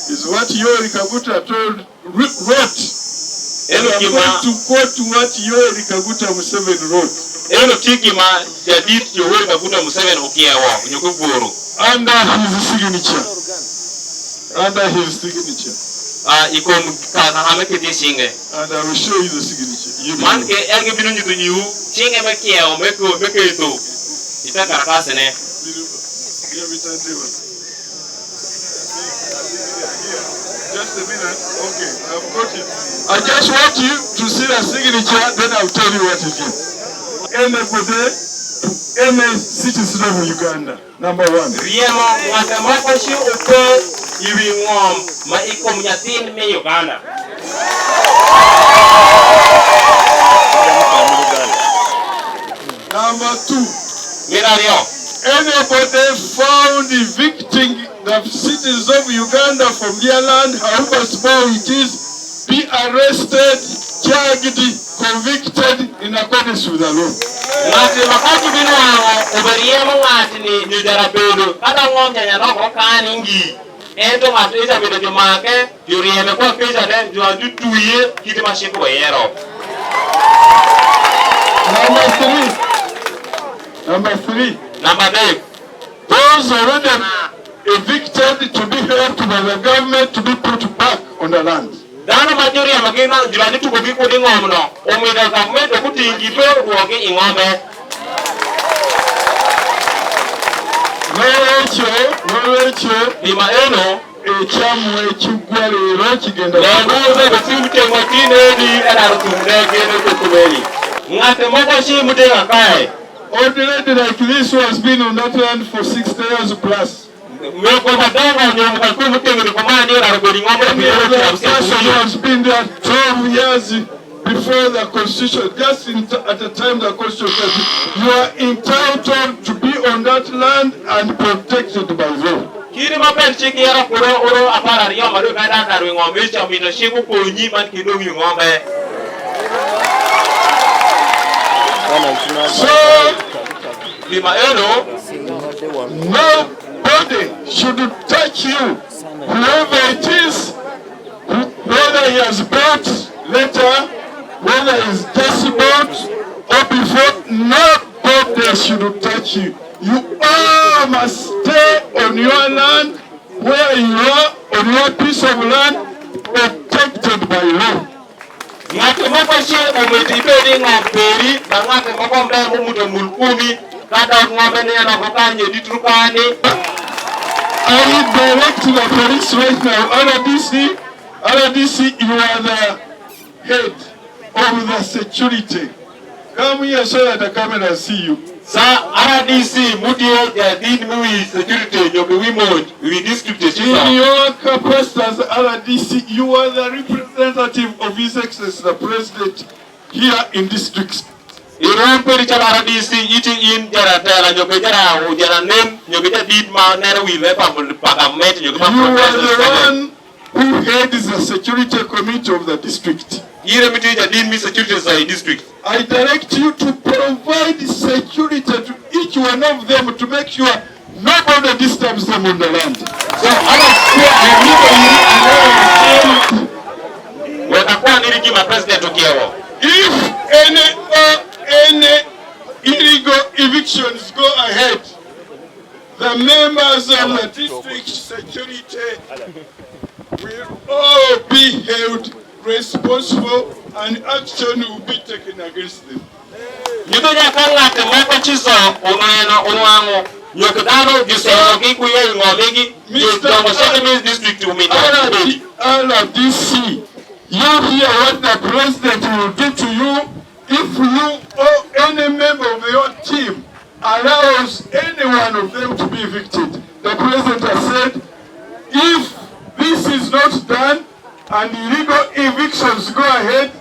is what Yoweri Kaguta wrote. And I'm going to quote what Yoweri Kaguta Museveni wrote. Under his signature. Under his signature. And I will show you the signature. Just a minute. Okay, I've got it. I just want you to see the signature, then I'll tell you what it is. Anybody, any citizen of Uganda, number one. Number two. Anybody found evicting the citizens of Uganda from their land, however small it is, be arrested, charged, convicted in accordance with the law. Number three. Those already evicted to be helped by the government to be put back on the land. Ordinary like this who has been on that land for 60 years plus. Any other person who has been there 12 years before the Constitution, just at the time the Constitution, you are entitled to be on that land and protected by law. So, nobody should touch you, whoever it is, whether he has brought letter, whether he's just bought, or before, nobody should touch you. You all must stay on your land, where you are, on your piece of land, protected by law. I direct the police right now. RDC, you are the head of the security. Come here so that the camera see you. Sir, RDC, security, in your capacity as RDC, you are the representative of His Excellency the President here in districts. You are the one who heads the security committee of the district. I direct you to provide security to each one of them to make sure nobody disturbs them on the land. So if any illegal evictions go ahead, the members of the district security will all be held responsible and action will be taken against them. RDC, you hear what the president will do to you if you or any member of your team allows any one of them to be evicted. The president has said, if this is not done and illegal evictions go ahead,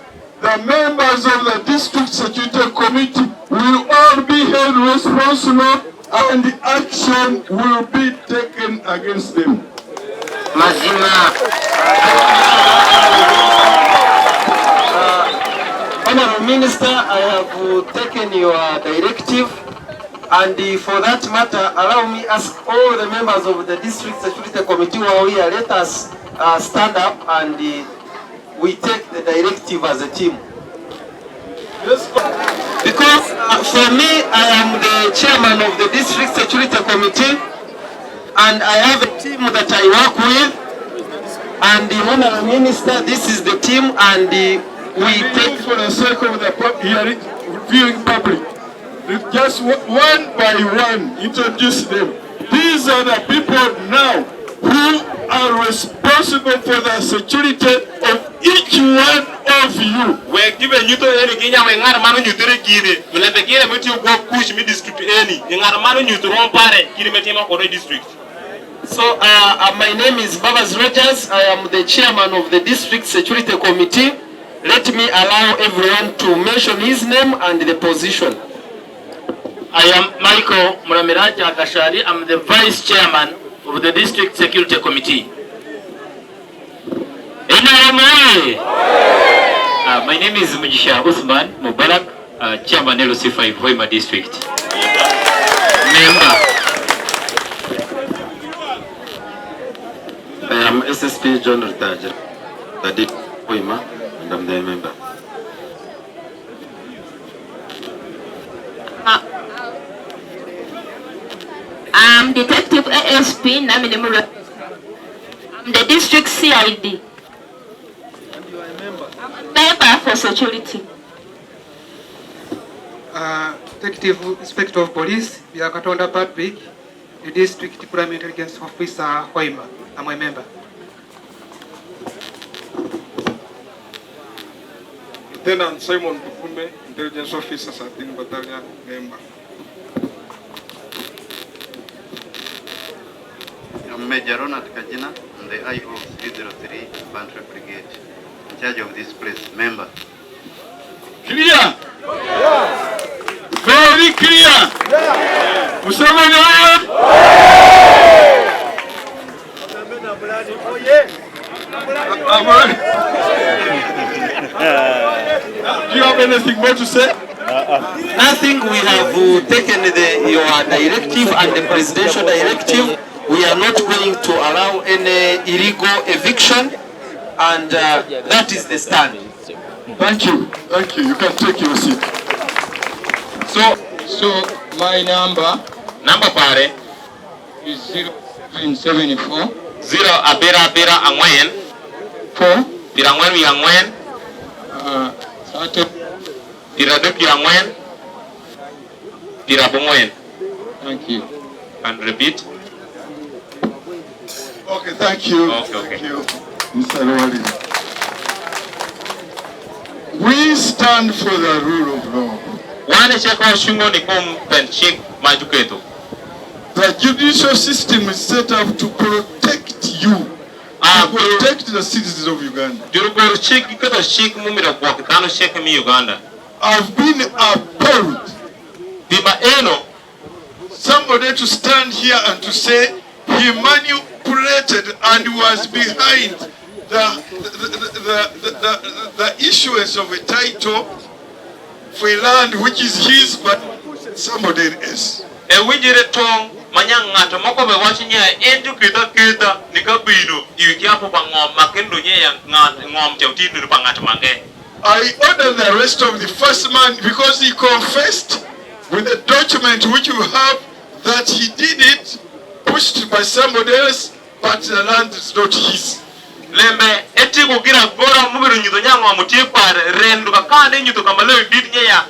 the members of the district security committee will all be held responsible and action will be taken against them. Honorable Minister, I have taken your directive And for that matter, allow me ask all the members of the District Security Committee who are here, let us stand up and we take the directive as a team. Because for me, I am the chairman of the District Security Committee and I have a team that I work with. And the Honourable Minister, this is the team and we take for the sake of the viewing public. Just one by one, introduce them. These are the people now who are responsible for the security of each one of you. We given you to any Kenya when Armano you to give it. We'll have a game with you go push me district any. In Armano you to run pare, Kirimetima for the district. So my name is Babas Rogers. I am the chairman of the District Security Committee. Let me allow everyone to mention his name and the position. I am Michael Muramiraja Kashari. I'm the Vice Chairman of the District Security Committee. My name is Mujisha Uthman Mubarak, Chairman LC5 Hoima District. Member. I am SSP John Ritaja, the Hoima, and I'm the member. I'm Detective ASP Naminimura. I'm the District CID. And you are a member? I'm a member for security. Detective Inspector of Police, Yakatonda Patrick, the District Crime Intelligence Officer Hoima. I'm a member. Lieutenant Simon Bufume, Intelligence Officer, Satin Battalion member. I'm Major Ronald Kajina. I'm the IO of 303 Bantra Brigade, in charge of this place, member. Clear? Yeah. Very clear? Yeah. Museveni? Do you have anything more to say? Nothing. We have taken your directive and the presidential directive. We are not going to allow any illegal eviction, and that is the stand. Thank you. Thank you. You can take your seat. So my number pare is 074 0 abera angwen 4 pirangwen wi angwen Sato. pirado pirangwen pirabongwen. Thank you. And repeat. Okay, thank you. Okay. Thank you, Mr. Lowry. We stand for the rule of law. The judicial system is set up to protect you, to protect the citizens of Uganda. I've been appalled. Somebody to stand here and to say he manipulated and was behind the issuance of a title for a land which is his but somebody else. Manyangato moko be wachinya endu kita nikabino ikiapo bangom makendo nyeya ngom chauti nu pangat mange. I order the arrest of the first man because he confessed with a document which you have that he did it pushed by somebody else but the land is not his. Lembe eti kugira gora mubiru nyito nyango amutie pare rendu kakande nyito kamale bid nyeya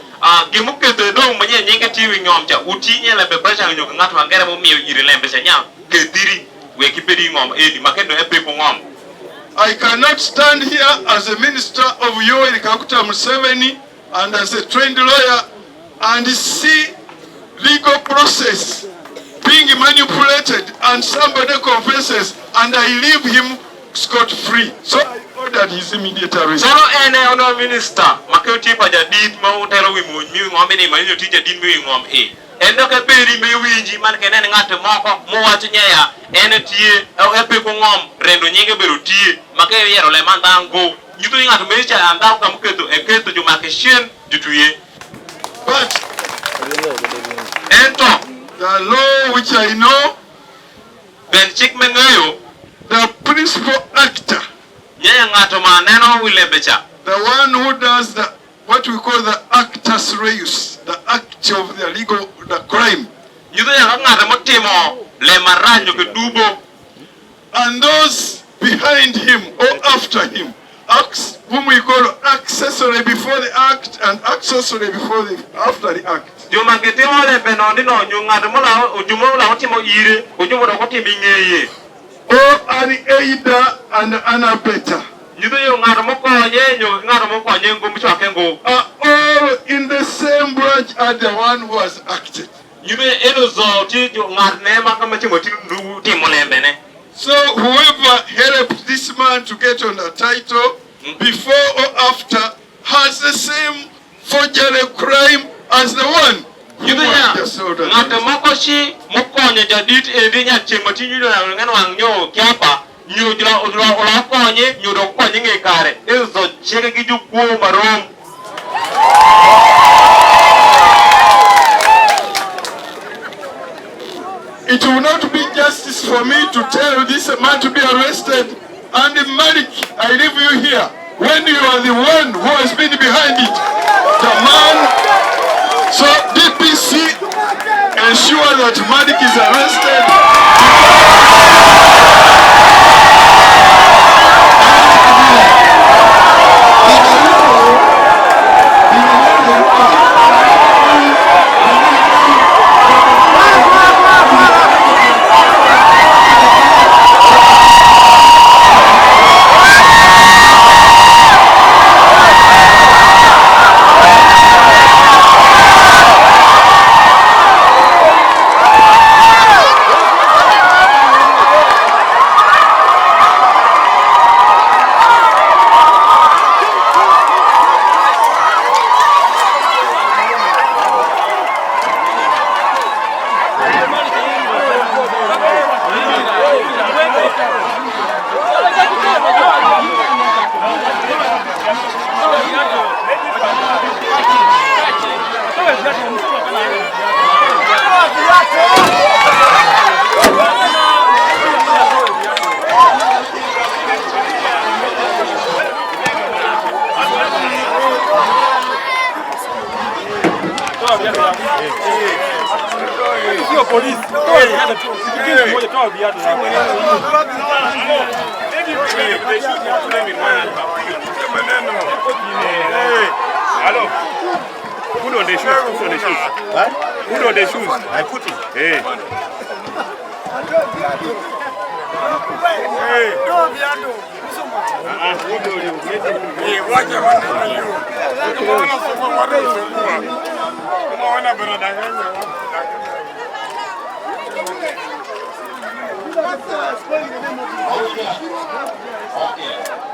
gemuke de do manye nyenge tiwi ngomcha utinye lembe pressure nyoko ngatu angere mo miyo iri lembe senya kediri we kipedi ngom edi makendo epe ko ngom. I cannot stand here as a minister of Yoweri Kaguta Museveni and as a trained lawyer and see legal process being manipulated and somebody confesses and I leave him scot-free. So I ordered his immediate arrest. So ene ono minister makoti pa jadid ma utelo wi mo mi ngom ni manyo tije din mi ngom endo ke peri me winji man ke nen ngate moko mo wacho nyeya ene tie epe ko ngom rendo nyenge beru tie make yero le man dango nyito ngatu me cha anda ka mketo eketo jo make shen dutuye But Ento. The law which I know, Ben chik mengayo. the principal actor, Nyaya ngato maneno wilebecha. the one who does the what we call the actus reus, the act of the legal, the crime. Nyudo ya ngato motimo le maranyo kedubo. And those behind him or after him, acts whom we call accessory before the act and accessory before the after the act. Juma ketimo le benondino nyungato mola ujumola otimo ire, ujumola otimo ngeye. Or an aider and an abettor are all in the same branch as the one who has acted. So whoever helped this man to get on the title before or after has the same forgery crime as the one who just sold it. It will not be justice for me to tell this man to be arrested. And Malik, I leave you here when you are the one who has been behind it. The man. So DPC, ensure that Malik is arrested. Hello. Put on the shoes. Put on the shoes. What? Put on the shoes. I put it. Hey. Hey.